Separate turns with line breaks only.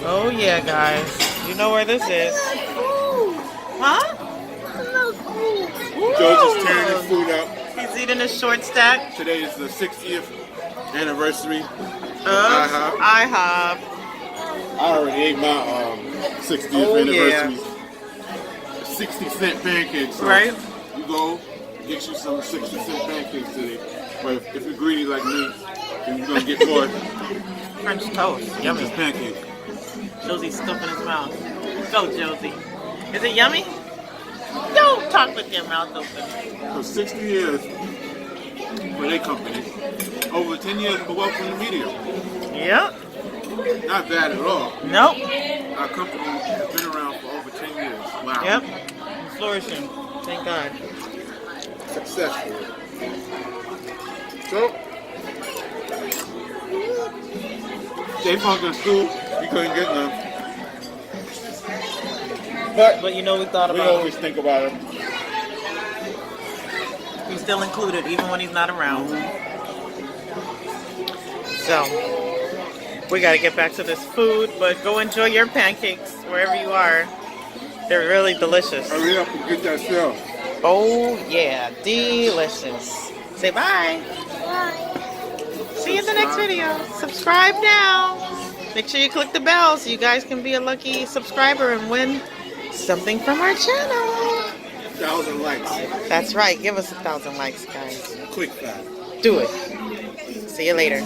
Oh yeah, guys. You know where this is. Huh?
George is tearing his food up.
He's eating a short stack
Today is the 60th anniversary
of IHOP.
I already ate my 60th anniversary. 60-cent pancakes. So
right?
you go get you some 60-cent pancakes today. But if you're greedy like me, then you're gonna get more
French toast. Yummy.
just pancake.
Josie's stuffing his mouth. Go, Josie. Is it yummy? Don't talk with your mouth open.
For 60 years for their company, over 10 years for welcome to media.
Yep.
Not bad at all.
Nope.
Our company has been around for over 10 years. Wow.
Yep. Flourishing. Thank God.
Successful. So, Jay Funk in school, he couldn't get none.
But you know we thought
We
about
always think about him.
He's still included even when he's not around. So, we got to get back to this food, but go enjoy your pancakes wherever you are. They're really delicious.
Hurry up and get that sale.
Oh yeah, delicious. Say bye.
Bye.
See you in the next video. Subscribe now. Make sure you click the bell so you guys can be a lucky subscriber and win something from our channel.
1,000 likes.
That's right. Give us 1,000 likes, guys.
Quick fast.
Do it. See you later.